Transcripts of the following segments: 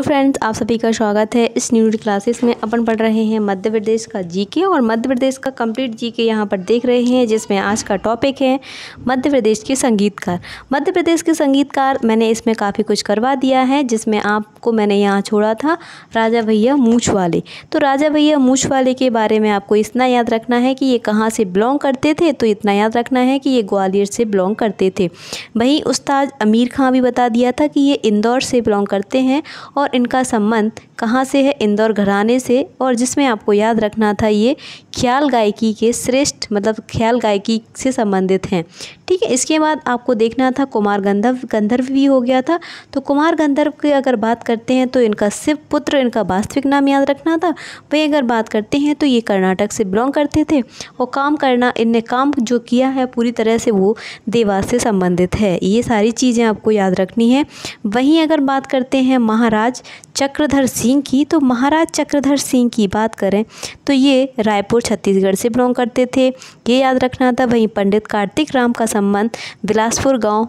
Friends, आप सभी का स्वागत है इस न्यू क्लासेस में। अपन पढ़ रहे हैं मध्य प्रदेश का जीके और मध्य प्रदेश का कंप्लीट जीके यहाँ पर देख रहे हैं, जिसमें आज का टॉपिक है मध्य प्रदेश के संगीतकार। मध्य प्रदेश के संगीतकार मैंने इसमें काफ़ी कुछ करवा दिया है, जिसमें आपको मैंने यहाँ छोड़ा था राजा भैया मूंछ वाले। तो राजा भैया मूंछ वाले के बारे में आपको इतना याद रखना है कि ये कहाँ से बिलोंग करते थे, तो इतना याद रखना है कि ये ग्वालियर से बिलोंग करते थे। वहीं उस्ताद अमीर खां भी बता दिया था कि ये इंदौर से बिलोंग करते हैं और इनका संबंध कहाँ से है, इंदौर घराने से। और जिसमें आपको याद रखना था ये ख्याल गायकी के श्रेष्ठ मतलब ख्याल गायकी से संबंधित हैं। ठीक है, इसके बाद आपको देखना था कुमार गंधर्व भी हो गया था। तो कुमार गंधर्व की अगर बात करते हैं तो इनका शिव पुत्र इनका वास्तविक नाम याद रखना था। वही अगर बात करते हैं तो ये कर्नाटक से बिलोंग करते थे और इनने काम जो किया है पूरी तरह से वो देवास से संबंधित है। ये सारी चीज़ें आपको याद रखनी है। वहीं अगर बात करते हैं महाराज चक्रधर सिंह की, तो महाराज चक्रधर सिंह की बात करें तो ये रायपुर छत्तीसगढ़ से बिलोंग करते थे, ये याद रखना था। वहीं पंडित कार्तिक राम का संबंध बिलासपुर गांव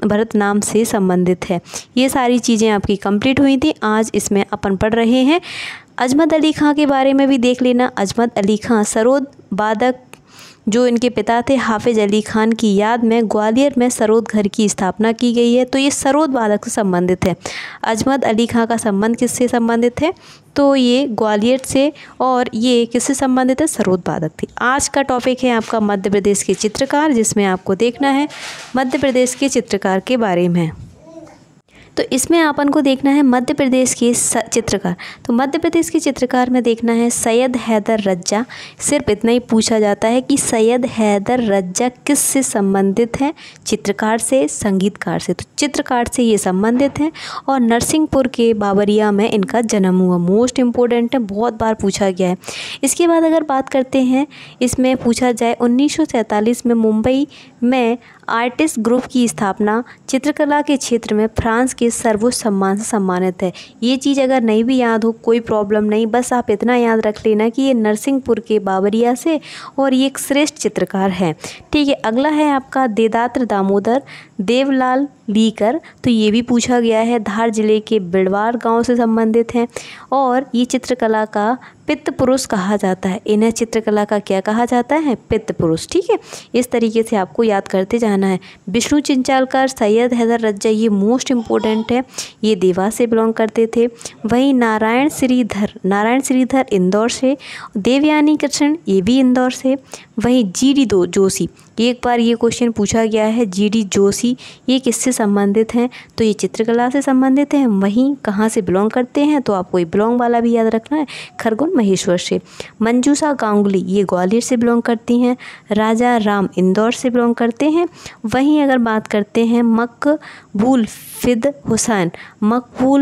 भरत नाम से संबंधित है। ये सारी चीज़ें आपकी कंप्लीट हुई थी। आज इसमें अपन पढ़ रहे हैं अजमत अली खां के बारे में भी देख लेना। अजमत अली खां सरोद वादक जो इनके पिता थे हाफिज अली खान की याद में ग्वालियर में सरोद घर की स्थापना की गई है। तो ये सरोद वादक से संबंधित है। अजमत अली खां का संबंध किससे संबंधित है, तो ये ग्वालियर से, और ये किससे संबंधित है, सरोद वादक थी। आज का टॉपिक है आपका मध्य प्रदेश के चित्रकार, जिसमें आपको देखना है मध्य प्रदेश के चित्रकार के बारे में। तो इसमें अपन को देखना है मध्य प्रदेश के चित्रकार। तो मध्य प्रदेश के चित्रकार में देखना है सैयद हैदर रज्जा। सिर्फ इतना ही पूछा जाता है कि सैयद हैदर रज्जा किस से संबंधित है, चित्रकार से, संगीतकार से। तो चित्रकार से ये संबंधित हैं और नरसिंहपुर के बाबरिया में इनका जन्म हुआ। मोस्ट इम्पोर्टेंट है, बहुत बार पूछा गया है। इसके बाद अगर बात करते हैं, इसमें पूछा जाए 1947 में मुंबई में आर्टिस्ट ग्रुप की स्थापना चित्रकला के क्षेत्र में फ्रांस के सर्वोच्च सम्मान से सम्मानित है। ये चीज़ अगर नहीं भी याद हो कोई प्रॉब्लम नहीं, बस आप इतना याद रख लेना कि ये नरसिंहपुर के बाबरिया से और ये एक श्रेष्ठ चित्रकार है। ठीक है, अगला है आपका देदात्र दामोदर देवलाल लीकर। तो ये भी पूछा गया है, धार जिले के बिड़वार गांव से संबंधित हैं और ये चित्रकला का पित्त पुरुष कहा जाता है। इन्हें चित्रकला का क्या कहा जाता है, पित्त पुरुष। ठीक है, इस तरीके से आपको याद करते जाना है। विष्णु चिंचालकर, सैयद हैदर रज्जा, ये मोस्ट इम्पोर्टेंट है, ये देवास से बिलोंग करते थे। वहीं नारायण श्रीधर इंदौर से, देवयानी कृष्ण ये भी इंदौर से। वहीं GD जोशी, एक बार ये क्वेश्चन पूछा गया है, GD जोशी ये किससे संबंधित हैं, तो ये चित्रकला से संबंधित हैं। वहीं कहाँ से बिलोंग करते हैं, तो आपको ये बिलोंग वाला भी याद रखना है, खरगोन महेश्वर से। मंजूषा गांगुली ये ग्वालियर से बिलोंग करती हैं। राजा राम इंदौर से बिलोंग करते हैं। वहीं अगर बात करते हैं मकबूल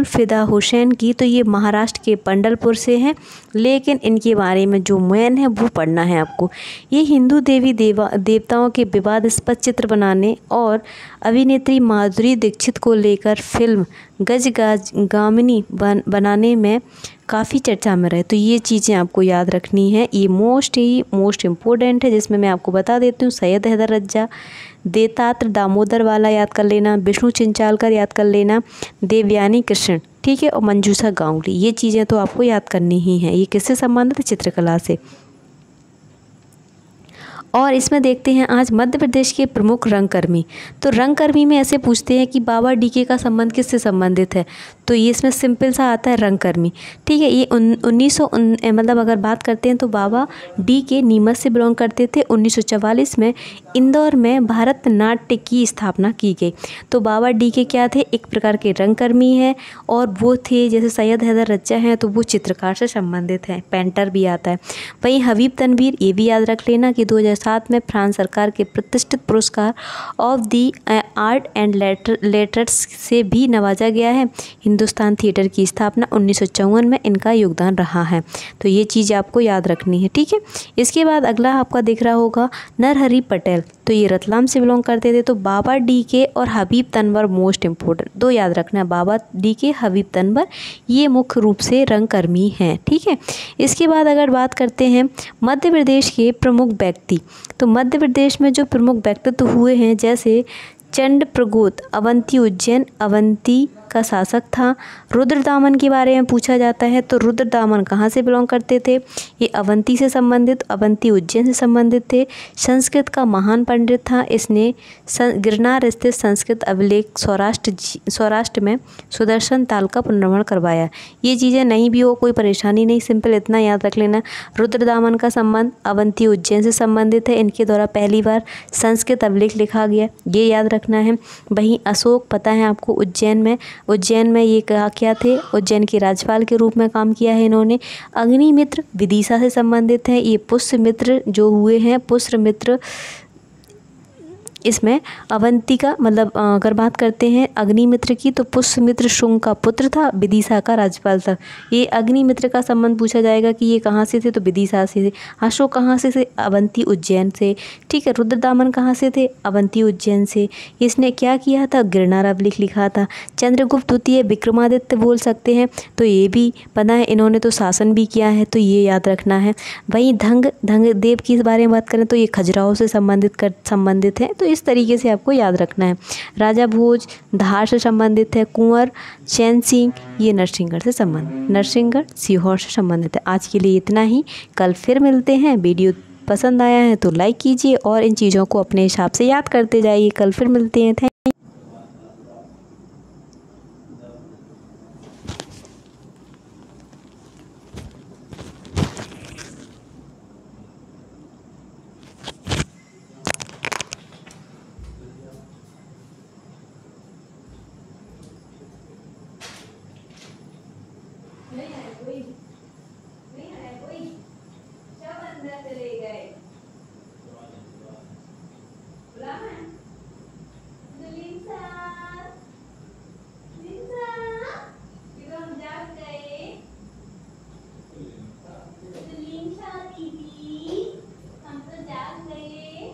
फिदा हुसैन की, तो ये महाराष्ट्र के पंढरपुर से हैं, लेकिन इनके बारे में जो मेन है वो पढ़ना है आपको। ये हिंदू देवी देवताओं के विवादास्पद चित्र बनाने और अभिनेत्री माधुरी दीक्षित को लेकर फिल्म गजगामिनी बनाने में काफ़ी चर्चा में रहे। तो ये चीज़ें आपको याद रखनी है, ये मोस्ट इम्पोर्टेंट है, जिसमें मैं आपको बता देती हूँ। सैयद हैदर रज्जा, देदात्र दामोदर वाला याद कर लेना, विष्णु चिंचालकर याद कर लेना, देवयानी कृष्ण, ठीक है, और मंजूषा गांगुली, ये चीज़ें तो आपको याद करनी ही हैं। ये किससे संबंधित है, चित्रकला से। और इसमें देखते हैं आज मध्य प्रदेश के प्रमुख रंगकर्मी। तो रंगकर्मी में ऐसे पूछते हैं कि बाबा डीके का संबंध किससे संबंधित है, तो ये इसमें सिंपल सा आता है रंगकर्मी। ठीक है, ये 1900 मतलब अगर बात करते हैं तो बाबा डीके नीमच से बिलोंग करते थे। 1944 में इंदौर में भारतनाट्य की स्थापना की गई। तो बाबा डीके क्या थे, एक प्रकार के रंगकर्मी हैं, और वो थे जैसे सैयद हैदर रज्जा हैं तो वो चित्रकार से संबंधित हैं, पेंटर भी आता है। वहीं हबीब तनवीर ये भी याद रख लेना कि 2007 में फ्रांस सरकार के प्रतिष्ठित पुरस्कार of the art and letters से भी नवाजा गया है। हिंदुस्तान थिएटर की स्थापना 1954 में इनका योगदान रहा है। तो ये चीज़ आपको याद रखनी है। ठीक है, इसके बाद अगला आपका दिख रहा होगा नरहरि पटेल। तो ये रतलाम से बिलोंग करते थे। तो बाबा डीके और हबीब तनवर मोस्ट इम्पोर्टेंट, दो याद रखना है, बाबा डीके हबीब तनवर, ये मुख्य रूप से रंगकर्मी हैं। ठीक है, इसके बाद अगर बात करते हैं मध्य प्रदेश के प्रमुख व्यक्ति, तो मध्य प्रदेश में जो प्रमुख व्यक्तित्व हुए हैं जैसे चंड प्रगोत, अवंती उज्जैन, अवंती का शासक था। रुद्रदामन के बारे में पूछा जाता है तो रुद्रदामन कहाँ से बिलोंग करते थे? ये अवंती से संबंधित, अवंती उज्जैन से संबंधित थे। संस्कृत का महान पंडित था। इसने गिरनार स्थित संस्कृत अभिलेख सौराष्ट्र में सुदर्शन ताल का पुनर्निर्माण करवाया। ये चीज़ें नहीं भी हो कोई परेशानी नहीं, सिंपल इतना याद रख लेना, रुद्रदामन का संबंध अवंती उज्जैन से संबंधित है। इनके द्वारा पहली बार संस्कृत अभिलेख लिखा गया, ये याद रखना है। वहीं अशोक, पता है आपको, उज्जैन में ये क्या थे? उज्जैन के राज्यपाल के रूप में काम किया है इन्होंने। अग्निमित्र विदिशा से संबंधित है। ये पुष्यमित्र जो हुए हैं, पुष्यमित्र, इसमें अवंती का मतलब अगर बात करते हैं अग्निमित्र की तो पुष्यमित्र शुंग का पुत्र था, विदिशा का राज्यपाल था। ये अग्निमित्र का संबंध पूछा जाएगा कि ये कहाँ से थे, तो विदिशा से थे। अशोक कहाँ से थे? अवंती उज्जैन से। ठीक है, रुद्रदामन कहाँ से थे? अवंती उज्जैन से। इसने क्या किया था? गिरनार अभिलेख लिखा था। चंद्रगुप्त द्वितीय विक्रमादित्य बोल सकते हैं, तो ये भी पता है, इन्होंने तो शासन भी किया है, तो ये याद रखना है। वहीं धंग देव की इस बारे में बात करें तो ये खजुराहो से संबंधित है, तो इस तरीके से आपको याद रखना है। राजा भोज धार से संबंधित है। कुंवर चैन सिंह ये नरसिंहगढ़ सीहोर से संबंधित है। आज के लिए इतना ही, कल फिर मिलते हैं। वीडियो पसंद आया है तो लाइक कीजिए और इन चीज़ों को अपने हिसाब से याद करते जाइए। कल फिर मिलते हैं। सब अंदर चले गए। हम तो जाग गए।